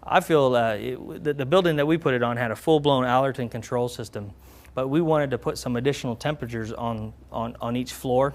I feel the building that we put it on had a full-blown Allerton control system, but we wanted to put some additional temperatures on each floor,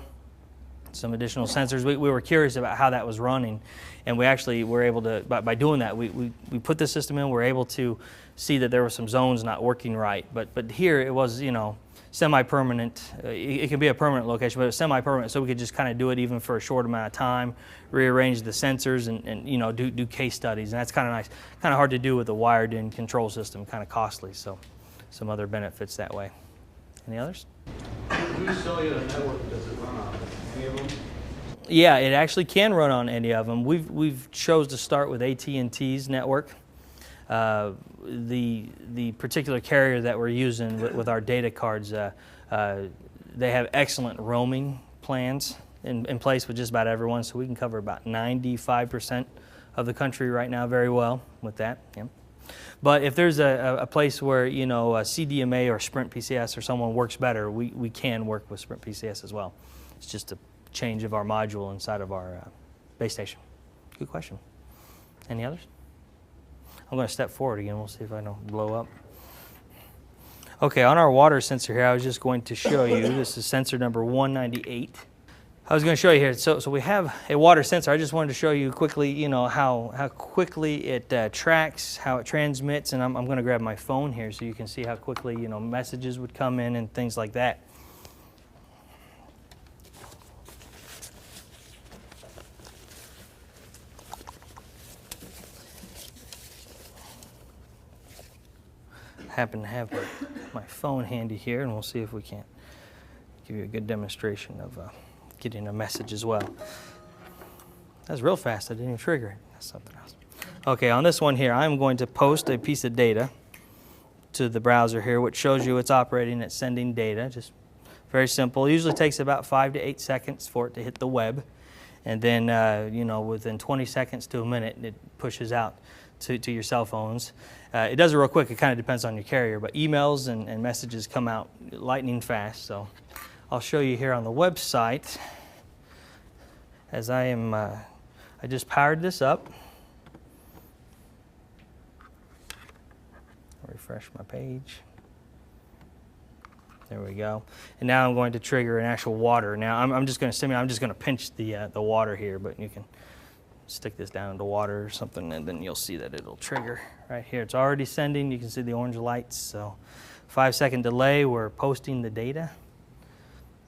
some additional sensors. We were curious about how that was running, and we actually were able to, by doing that, we put the system in, we were able to see that there were some zones not working right. But here it was, you know, semi-permanent. It can be a permanent location, but it's semi-permanent, so we could just kind of do it even for a short amount of time, rearrange the sensors, and you know, do case studies, and that's kind of nice. Kind of hard to do with a wired-in control system, kind of costly. So, some other benefits that way. Any others? Whose cellular network does it run on? Any of them? Yeah, it actually can run on any of them. We've chose to start with AT&T's network. The particular carrier that we're using with our data cards, they have excellent roaming plans in place with just about everyone, so we can cover about 95% of the country right now very well with that. Yeah. But if there's a place where, you know, CDMA or Sprint PCS or someone works better, we can work with Sprint PCS as well. It's just a change of our module inside of our base station. Good question. Any others? I'm going to step forward again. We'll see if I don't blow up. Okay, on our water sensor here, I was just going to show you. This is sensor number 198. I was going to show you here. So we have a water sensor. I just wanted to show you quickly, you know, how quickly it tracks, how it transmits, and I'm going to grab my phone here so you can see how quickly, you know, messages would come in and things like that. Happen to have my phone handy here, and we'll see if we can't give you a good demonstration of getting a message as well. That's real fast. I didn't even trigger it. That's something else. Okay, on this one here, I'm going to post a piece of data to the browser here, which shows you it's operating, it's sending data. Just very simple. It usually takes about 5 to 8 seconds for it to hit the web, and then you know, within 20 seconds to a minute, it pushes out to your cell phones. It does it real quick. It kind of depends on your carrier, but emails and messages come out lightning fast. So I'll show you here on the website as I just powered this up. Refresh my page. There we go. And now I'm going to trigger an actual water. Now I'm just going to simulate. I'm just going to pinch the water here, but you can stick this down into water or something, and then you'll see that it'll trigger right here. It's already sending. You can see the orange lights. So 5-second delay. We're posting the data.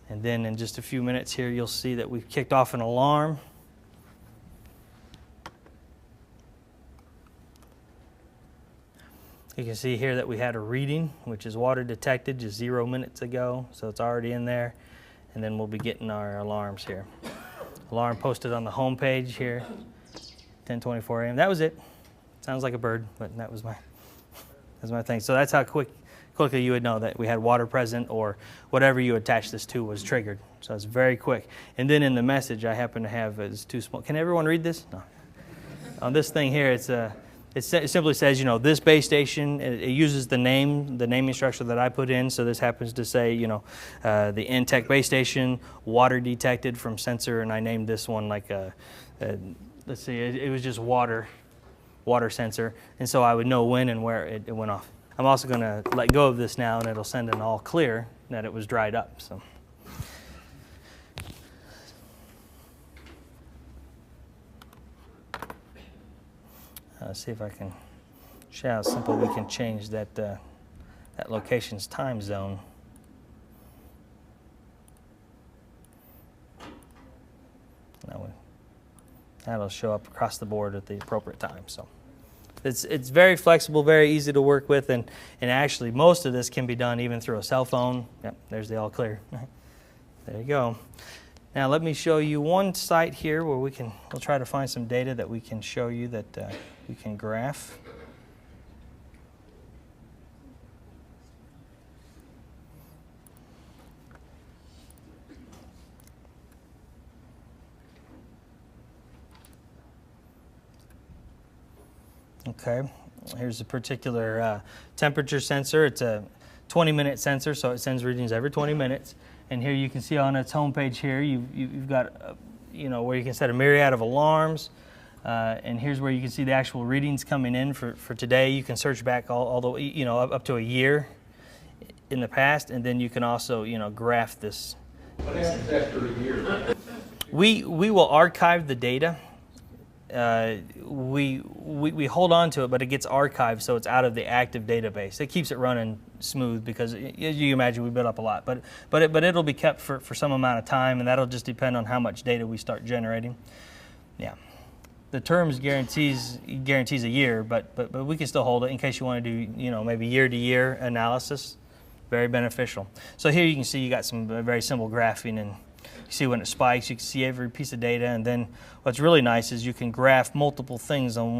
And then in just a few minutes here, you'll see that we've kicked off an alarm. You can see here that we had a reading, which is water detected just 0 minutes ago. So it's already in there. And then we'll be getting our alarms here. Alarm posted on the home page here, 10:24 a.m. That was it. Sounds like a bird, but that was my thing. So that's how quickly you would know that we had water present, or whatever you attach this to was triggered. So it's very quick. And then in the message, I happen to have it's too small. Can everyone read this? No. On this thing here, it simply says, you know, this base station. It uses the naming structure that I put in. So this happens to say, you know, the NTEC base station, water detected from sensor, and I named this one like let's see, it was just water sensor, and so I would know when and where it went off. I'm also going to let go of this now, and it'll send an all clear that it was dried up. So. Let's see if I can show how simple we can change that location's time zone. That'll show up across the board at the appropriate time. So it's very flexible, very easy to work with, and actually most of this can be done even through a cell phone. Yep, there's the all clear. There you go. Now let me show you one site here where we'll try to find some data that we can show you that we can graph. Okay, here's a particular temperature sensor. It's a 20-minute sensor, so it sends readings every 20 minutes. And here you can see on its homepage here, you've got, you know, where you can set a myriad of alarms. And here's where you can see the actual readings coming in for today. You can search back all the way, you know, up to a year in the past, and then you can also, you know, graph this. What happens after a year? We will archive the data. We hold on to it, but it gets archived, so it's out of the active database. It keeps it running smooth because, as you imagine, we built up a lot. But it'll be kept for some amount of time, and that'll just depend on how much data we start generating. Yeah, the terms guarantees a year, but we can still hold it in case you want to do, you know, maybe year-to-year analysis. Very beneficial. So here you can see you got some very simple graphing, and you see when it spikes, you can see every piece of data, and then what's really nice is you can graph multiple things on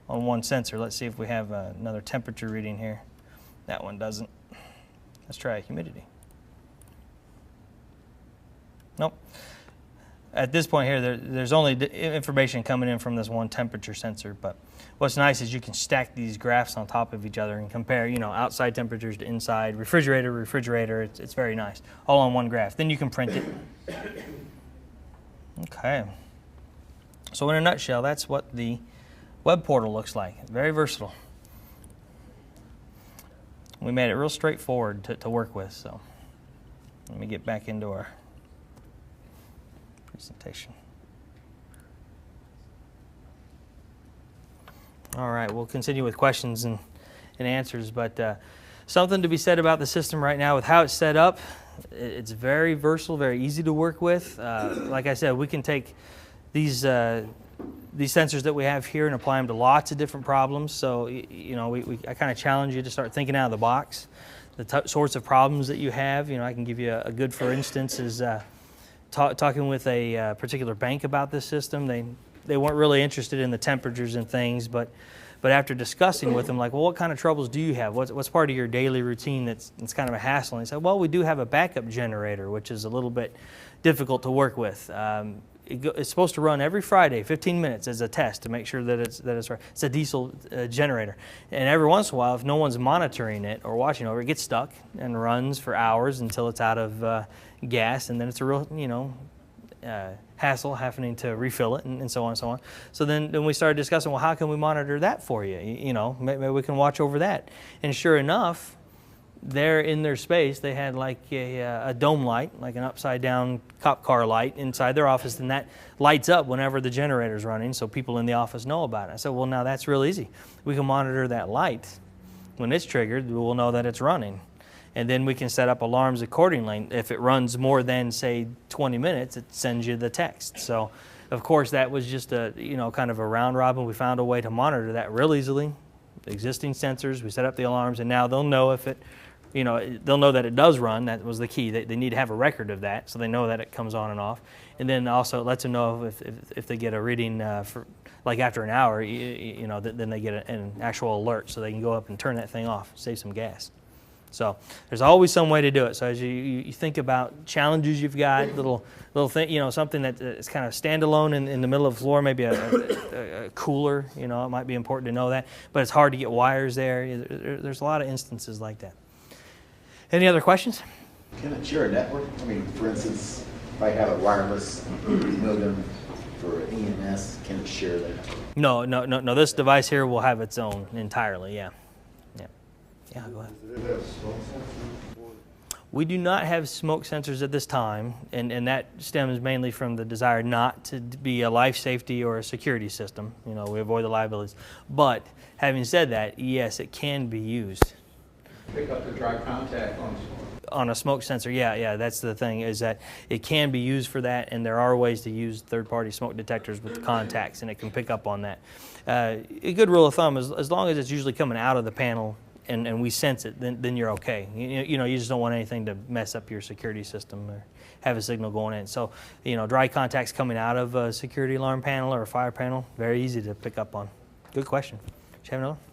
one sensor. Let's see if we have another temperature reading here. That one doesn't. Let's try humidity. Nope. At this point here, there's only information coming in from this one temperature sensor, but what's nice is you can stack these graphs on top of each other and compare, you know, outside temperatures to inside, refrigerator. It's very nice, all on one graph. Then you can print it. Okay. So in a nutshell, that's what the web portal looks like. Very versatile. We made it real straightforward to work with. So let me get back into our presentation. All right, we'll continue with questions and answers, but something to be said about the system right now with how it's set up. It's very versatile, very easy to work with. Like I said, we can take these sensors that we have here and apply them to lots of different problems. So, you know, I kind of challenge you to start thinking out of the box. The sorts of problems that you have, you know, I can give you a good, for instance, is talking with a particular bank about this system. They weren't really interested in the temperatures and things, but after discussing with them, like, well, what kind of troubles do you have? What's part of your daily routine that's kind of a hassle? And they said, well, we do have a backup generator, which is a little bit difficult to work with. It's supposed to run every Friday, 15 minutes as a test to make sure that it's right. It's a diesel generator. And every once in a while, if no one's monitoring it or watching over it, gets stuck and runs for hours until it's out of gas, and then it's a real, you know, hassle having to refill it and so on and so on. So then we started discussing, well, how can we monitor that for you? You know, maybe we can watch over that. And sure enough, there in their space, they had like a dome light, like an upside down cop car light inside their office, and that lights up whenever the generator's running, so people in the office know about it. I said, well, now that's real easy. We can monitor that light. When it's triggered, we'll know that it's running. And then we can set up alarms accordingly. If it runs more than, say, 20 minutes, it sends you the text. So, of course, that was just a, you know, kind of a round robin. We found a way to monitor that real easily. The existing sensors, we set up the alarms, and now they'll know if it, you know, they'll know that it does run. That was the key. They need to have a record of that, so they know that it comes on and off. And then also it lets them know if they get a reading for, like after an hour, you know, then they get an actual alert, so they can go up and turn that thing off, save some gas. So there's always some way to do it. So as you think about challenges you've got, little thing, you know, something that is kind of standalone in the middle of the floor, maybe a cooler, you know, it might be important to know that, but it's hard to get wires there. There's a lot of instances like that. Any other questions? Can it share a network? I mean, for instance, if I have a wireless modem for EMS, can it share that? No. This device here will have its own entirely, yeah. Yeah, go ahead. Does it have smoke sensors? We do not have smoke sensors at this time, and that stems mainly from the desire not to be a life safety or a security system. You know, we avoid the liabilities. But having said that, yes, it can be used. Pick up the dry contact On a smoke sensor, yeah, that's the thing, is that it can be used for that, and there are ways to use third-party smoke detectors with the contacts, and it can pick up on that. A good rule of thumb is as long as it's usually coming out of the panel and we sense it, then you're okay. You know, you just don't want anything to mess up your security system or have a signal going in. So, you know, dry contacts coming out of a security alarm panel or a fire panel, very easy to pick up on. Good question. Should you have another one?